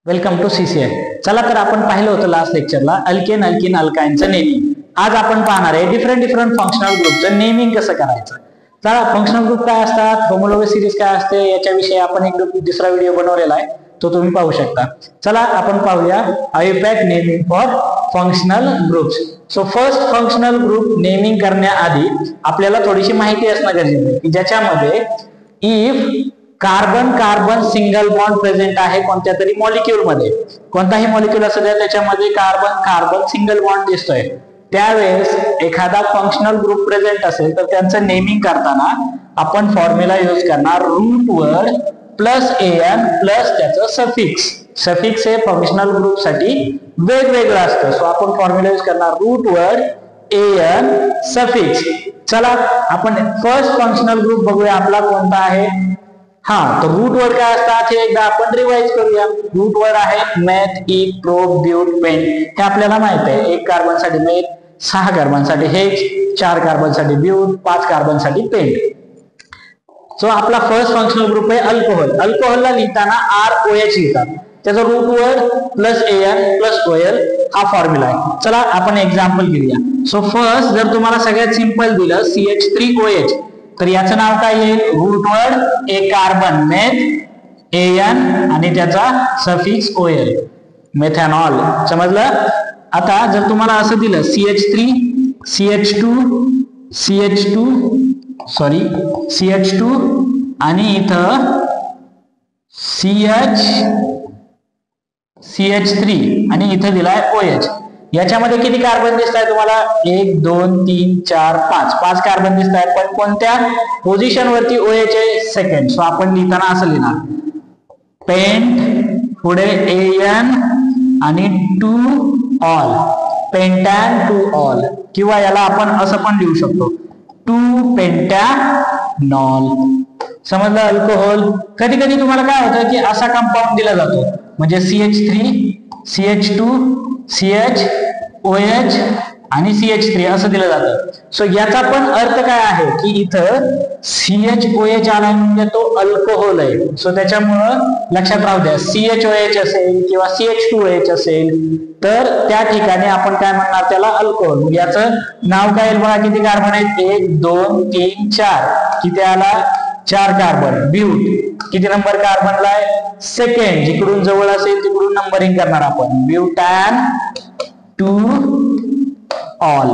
Welcome to CCI. चला तर आपण पाहिलं होतं लास्ट लेक्चरला अल्केन अल्किन अल्काइनचं नेमिंग. आज आपण पाहणार आहे डिफरंट फंक्शनल ग्रुपचं नेमिंग कसं करायचं. चला, फंक्शनल ग्रुप काय असतात, होमोलॉगस सिरीज काय असते याच्याविषयी आपण एक दुसरा व्हिडिओ बनवलेला आहे, तो तुम्ही पाहू शकता. चला आपण पाहूया IUPAC naming for functional groups. So first functional group naming करण्याआधी आपल्याला थोडीशी माहिती असणं गरजेचं आहे की ज्याच्यामध्ये if carbon carbon single bond present आहे कोणत्या तरी मॉलिक्यूल मध्ये, कोणताही मॉलिक्यूल असू द्या त्याच्यामध्ये कार्बन कार्बन सिंगल बॉन्ड दिसतोय, त्यावेळेस एखादा फंक्शनल ग्रुप प्रेझेंट असेल तर त्यांचं नेमिंग करताना आपण फॉर्म्युला यूज करणार root word plus N plus त्याचं सफिक्स. सफिक्स हे फंक्शनल ग्रुप साठी वेगवेगळं असतं. सो आपण फॉर्म्युला यूज करणार रूट वर्ड एन सफिक्स. चला आपण फर्स्ट फंक्शनल ग्रुप बघूया आपला कोणता आहे. तर रूट वर्ड काय असतात हे एकदा आपण रिवाइज करूया. रूट वर्ड आहे मेथ, इथ, प्रोप, ब्यूट, पेंट. हे आपल्याला माहित आहे. 1 कार्बन साठी मेथ, 6 कार्बन साठी हेक्स, 4 कार्बन साठी ब्यूट, 5 कार्बन साठी पेंट. सो आपला फर्स्ट फंक्शनल ग्रुप आहे अल्कोहोल. अल्कोहोलला लिहिताना ROH लिहितात. त्याचा root word plus N plus OL हा फॉर्म्युला आहे. चला आपण एक्झाम्पल घेऊया. सो फर्स्ट जर तुम्हाला सगळ्यात सिंपल दिलं CH3OH तर याचं नाव काय येईल, रूट वर्ड ए कार्बन मेथ एन आणि त्याचा सफिक्स OL मेथॅनॉल. समजलं. आता जर तुम्हाला असं दिलं CH3 CH2 आणि इथं CH3 आणि इथं दिलाय OH. याच्यामध्ये किती कार्बन दिसत आहे तुम्हाला, 1 2 3 4 5 कार्बन दिसत आहे. पण कोणत्या पोझिशन वरती OH आहे, सेकंड. सो आपण लिहिताना असं लिहिणार पेंट पुढे AN आणि टू ऑल, पेंटॅन टू ऑल, किंवा याला आपण असं पण लिहू शकतो 2 पेंटॅनॉल. समजलं. अल्कोहोल कधी कधी तुम्हाला काय होतं की असा कंपाऊंड दिला जातो, म्हणजे CH3 CH2 CHOH आणि CH3 असं दिलं जातं. सो याचा पण अर्थ काय आहे की इथं CHOH आला म्हणजे तो अल्कोहोल आहे. सो त्याच्यामुळं लक्षात राहू द्या, CHOH असेल किंवा CH2OH असेल तर त्या ठिकाणी आपण काय म्हणणार त्याला अल्कोहोल. याचं नाव काय बघा, किती कार्बन आहेत, 1 2 3 4, किती आला 4 कार्बन. ब्यूट किती नंबर कार्बनला आहे, सेकंड. जिकडून जवळ असेल तिकडून नंबरिंग करणार आपण. ब्यूटॅन टू ऑल.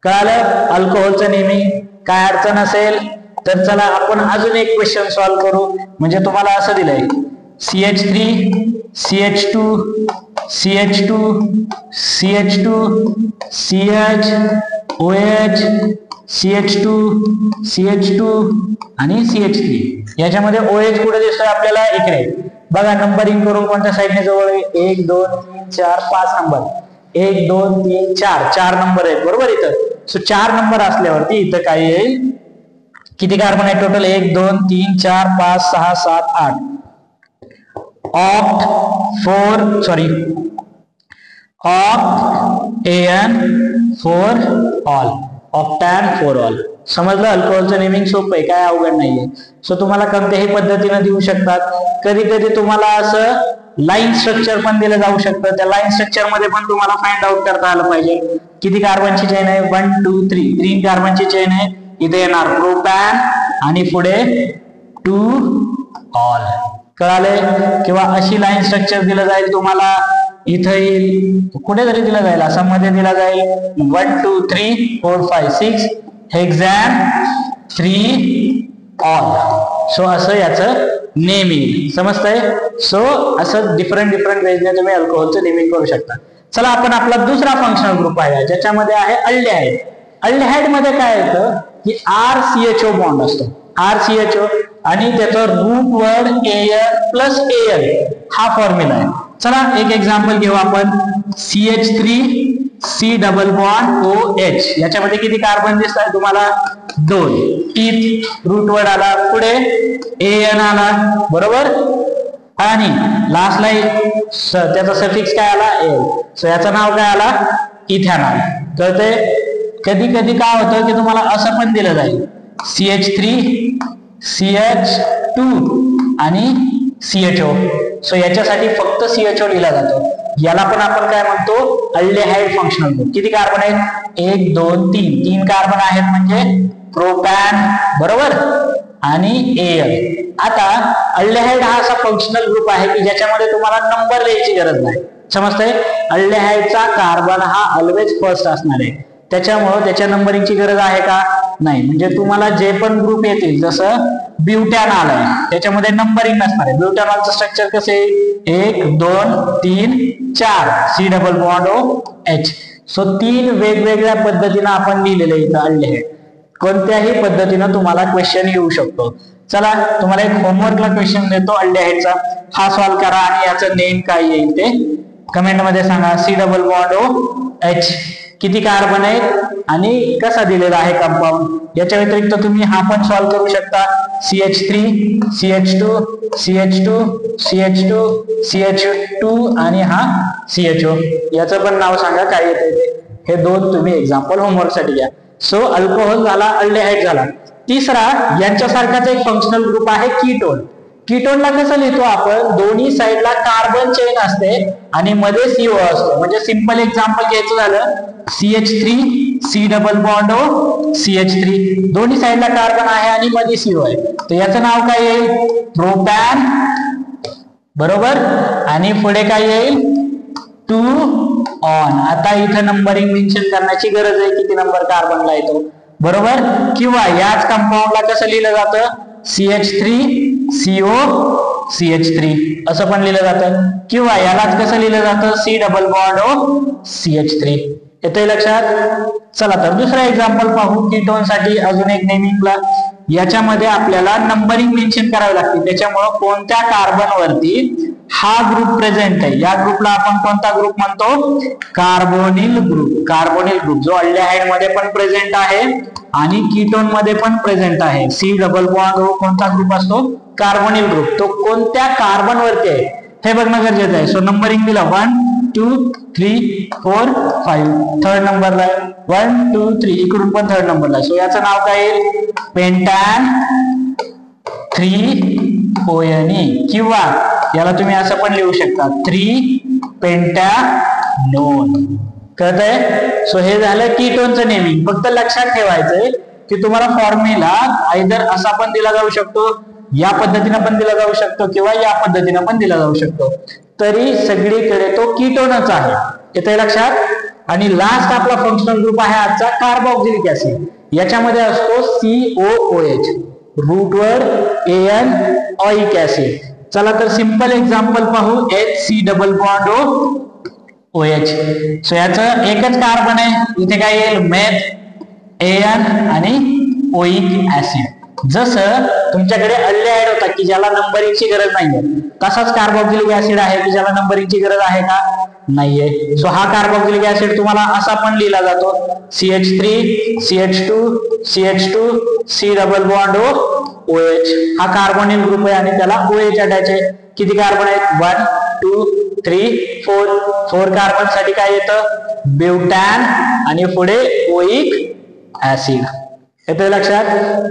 कळालं अल्कोहोलचं नेमिंग. काय अडचण असेल तर चला आपण अजून एक क्वेश्चन सॉल्व्ह करू. म्हणजे तुम्हाला असं दिलंय CH3 CH2 CH2 आणि CH3. याच्यामध्ये OH कुठे दिसतोय आपल्याला, इकडे बघा. नंबरिंग करून कोणत्या साईडने जवळ आहे, 1 2 3 4 5 नंबर, 1 2 3 4 नंबर आहेत बरोबर इथं. सो 4 नंबर असल्यावरती इथं काय येईल, किती कार्बन आहे total, 1 2 3 4 5 6 7 8. Octane AN for all, octane for all. समजलं. अल्कोहोलचं नेमिंग सोपं आहे, काय अवघड नाहीये. सो तुम्हाला कोणत्याही पद्धतीने देऊ शकतात. कधी कधी तुम्हाला असं लाईन स्ट्रक्चर पण दिलं जाऊ शकतं. त्या लाईन स्ट्रक्चर मध्ये पण तुम्हाला फाइंड आउट करता आलं पाहिजे किती कार्बनची चेन आहे, 1 2 3 कार्बनची चेन आहे. इथे येणार प्रोपॅन आणि पुढे 2 ऑल. कळाले. किंवा अशी लाईन स्ट्रक्चर दिलं जाईल तुम्हाला, इथं येईल कुठेतरी दिला जाईल, असं मध्ये दिला जाईल 1 2 3 4 5 6 हेक्झॅन 3 ऑल. सो असं याचं नेमिंग. समजतंय. सो असं डिफरंट वेजने तुम्ही अल्कोहोलचं नेमिंग करू शकता. चला आपण आपला दुसरा फंक्शनल ग्रुप आहे ज्याच्यामध्ये आहे अल्डेहाइड. अल्डेहाइड मध्ये काय येतं की RCHO बॉन्ड असतो, RCHO, आणि त्याचं root word AN plus AL हा फॉर्म्युला आहे. चला एक एक्झाम्पल घेऊ आपण. CH3 C double bond OH. याच्यामध्ये किती कार्बन दिसत आहे तुम्हाला, 2. इथ रूट वर्ड आला, पुढे AN आला बरोबर, आणि लास्टला त्याचा सफिक्स काय आला, L. सो याचं नाव काय आला, इथेनॉल. कळते. कधी कधी काय होतं की तुम्हाला असं पण दिलं जाईल CH3 CH2 आणि CHO. सो याच्यासाठी फक्त CHO लिहिला जातो. याला पण आपण काय म्हणतो, अल्डेहाइड फंक्शनल ग्रुप. किती कार्बन आहेत, 1 2 3, 3 कार्बन आहेत म्हणजे प्रोपॅन, बरोबर, आणि Al. आता अल्डेहाइड हा असा फंक्शनल ग्रुप आहे की ज्याच्यामध्ये तुम्हाला नंबर लिहायची गरज नाही. समजतंय, अल्डेहाइडचा कार्बन हा ऑलवेज फर्स्ट असणार आहे, त्याच्यामुळे त्याच्या नंबरिंगची गरज आहे का, नाही. म्हणजे तुम्हाला जे पण ग्रुप येतील, जसं ब्युटॅनॉल आहे त्याच्यामध्ये नंबरिंग नसणार आहे. ब्युटॅनॉलचं स्ट्रक्चर कसं आहे, 1 2 3 4, C double bond OH. So 3 वेगवेगळ्या पद्धतीने आपण लिहिलेलं इथं अल्डेहाइड. कोणत्याही पद्धतीनं तुम्हाला क्वेश्चन येऊ शकतो. चला, तुम्हाला एक होमवर्कला क्वेश्चन देतो अल्डेहाइडचा, हा सॉल्व्ह करा आणि याचं नेम काय येईल ते कमेंट मध्ये सांगा. C डबल बॉन्ड OH, किती कार्बन आहेत आणि कसा दिलेला आहे कंपाऊंड. याच्या व्यतिरिक्त तुम्ही हा पण सॉल्व्ह करू शकता, CH3 CH2 CH2 CH2 CH2 आणि हा CHO. याचं पण नाव सांगा काय येते ते. हे दोन तुम्ही एक्झाम्पल होमवर्क साठी घ्या. सो अल्कोहोल झाला, अल्डेहाइड झाला. तिसरा यांच्यासारखाच एक फंक्शनल ग्रुप आहे कीटोन. कीटोनला कसं लिहितो आपण, दोन्ही साइडला कार्बन चेन असते आणि मध्ये CO असतो. म्हणजे सिंपल एक्झाम्पल घ्यायचं झालं, CH3 C double bond CH3, दोन्ही साइडला कार्बन आहे आणि मध्ये CO आहे, तर याचं नाव काय येईल, प्रोपॅन, बरोबर, आणि पुढे काय येईल 2 ऑन. आता इथं नंबरिंग मेन्शन करण्याची गरज आहे, किती नंबर कार्बनला येतो, बरोबर. किंवा याच कंपाऊंडला कसं लिहिलं जातं, CH3 CO CH3 असं पण लिहिलं जातं. किंवा यालाच कसं लिहिलं जातं, C डबल बॉन्ड CH3. येतंय लक्षात. चला तर दुसरा एक्झाम्पल पाहू कीटोन साठी. अजून एक नेमिंगला याच्यामध्ये आपल्याला नंबरिंग मेन्शन करावी लागते, त्याच्यामुळं कोणत्या कार्बन वरती हा ग्रुप प्रेझेंट आहे, या ग्रुपला आपण कोणता ग्रुप म्हणतो, कार्बोनिल ग्रुप. कार्बोनिल ग्रुप जो अल्डेहाइड मध्ये पण प्रेझेंट आहे आणि कीटोन मध्ये पण प्रेझेंट आहे. C डबल बॉन्ड कोणता ग्रुप असतो, कार्बोनिल ग्रुप. तो कोणत्या कार्बन वरती आहे हे बघणं गरजेचं आहे. सो नंबरिंग दिलं 1 2 3 4 5, थर्ड नंबरला 1 2 3, इकडून पण थर्ड नंबरला. सो याचं नाव काय येईल, पेंटॅन 3 ONE. किंवा याला तुम्ही असं पण लिहू शकता 3 पेंटॅनोन. कळतंय. सो हे झालं कीटोनचं नेमिंग. फक्त लक्षात ठेवायचंय की तुम्हाला फॉर्म्युला आयदर असा पण दिला जाऊ शकतो, या पद्धतीने पण दिला जाऊ शकतो, किंवा या पद्धतीने पण दिला जाऊ शकतो, तरी सगळीकडे तो कीटोनच आहे. येतंय लक्षात. आणि लास्ट आपला फंक्शनल ग्रुप आहे आजचा, कार्बोक्सिलिक ऍसिड. याच्यामध्ये असतो COOH, रूटवर AN ऑइक ऍसिड. चला तर सिंपल एक्झाम्पल पाहू, HC double bond OH. So याचं एकच कार्बन आहे, इथे काय येईल, मेथ AN आणि ओइक ऍसिड. जसं तुमच्याकडे अल्डेहाइड होता की ज्याला नंबरिंगची गरज नाहीये, तसाच कार्बोक्सिलिक ऍसिड आहे की ज्याला नंबरिंगची गरज आहे का, नाहीये. सो हा कार्बोक्सिलिक ऍसिड तुम्हाला असा पण लिहिला जातो, CH3 CH2 CH2 C double bond OH. हा कार्बोनिल ग्रुप आहे आणि त्याला OH अटॅच आहे. किती कार्बन आहेत, 1 2 3 4. 4 कार्बन साठी काय येतं, ब्युटॅन आणि पुढे ओइक ऍसिड. येतं लक्षात.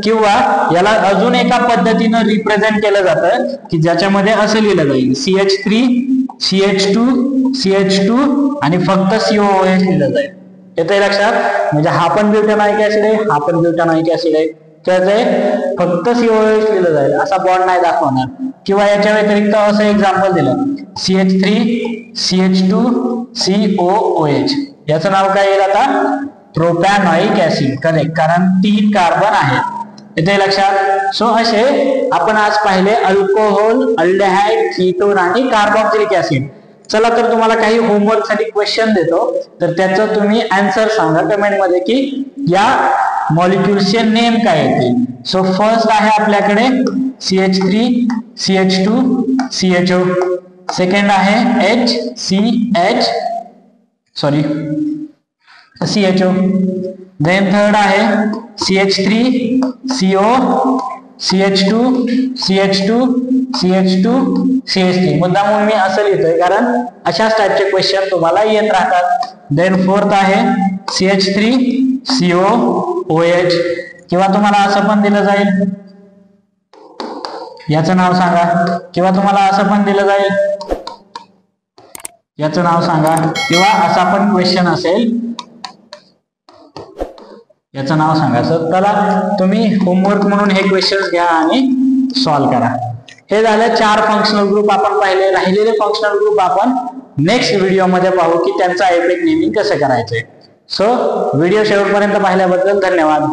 किंवा याला अजून एका पद्धतीनं रिप्रेझेंट केलं जातं की ज्याच्यामध्ये असं लिहिलं जाईल, CH3 CH2 CH2 आणि फक्त COOH लिहिलं जाईल. येतंय लक्षात. म्हणजे हा पण ब्युटॅनॉइक ऍसिड आहे, हा पण ब्युटॅनॉइक ऍसिड आहे, त्याचे फक्त COOH लिहिलं जाईल, असा बॉन्ड नाही दाखवणार. किंवा याच्या व्यतिरिक्त असं एक्झाम्पल दिलं, CH3 CH2 COOH. याचं नाव काय येईल आता, प्रोपॅनॉइक ऍसिड. करेक्ट, कारण 3 कार्बन आहेत. येते लक्षात. सो असे आपण आज पाहिले अल्कोहोल, अल्डेहाइड, कीटोन आणि कार्बोक्सिलिक ऍसिड. चला तर तुम्हाला काही होमवर्क साठी क्वेश्चन देतो, तर त्याचं तुम्ही आन्सर सांगा कमेंट मध्ये की या मॉलिक्युल्सचे नेम काय येतील. सो फर्स्ट आहे आपल्याकडे CH3 CH2 CHO. सेकंड आहे CHO. देन थर्ड आहे CH3 CO CH2 CH2 CH2 CH3. मुद्दामून मी असं लिहितोय कारण अशाच टाइपचे क्वेश्चन तुम्हाला येत राहतात. देन फोर्थ आहे CH3 COOH. किंवा तुम्हाला असं पण दिलं जाईल याचं नाव सांगा, किंवा तुम्हाला असं पण दिलं जाईल याचं नाव सांगा, किंवा असा पण क्वेश्चन असेल याचं नाव सांगायचं. त्याला तुम्ही होमवर्क म्हणून हे क्वेश्चन घ्या आणि सॉल्व्ह करा. हे झालं 4 फंक्शनल ग्रुप आपण पाहिले. राहिलेले फंक्शनल ग्रुप आपण नेक्स्ट व्हिडिओ मध्ये पाहू की त्यांचा इफेक्ट नेमिंग कसं करायचंय. सो व्हिडिओ शेवटपर्यंत पाहिल्याबद्दल धन्यवाद.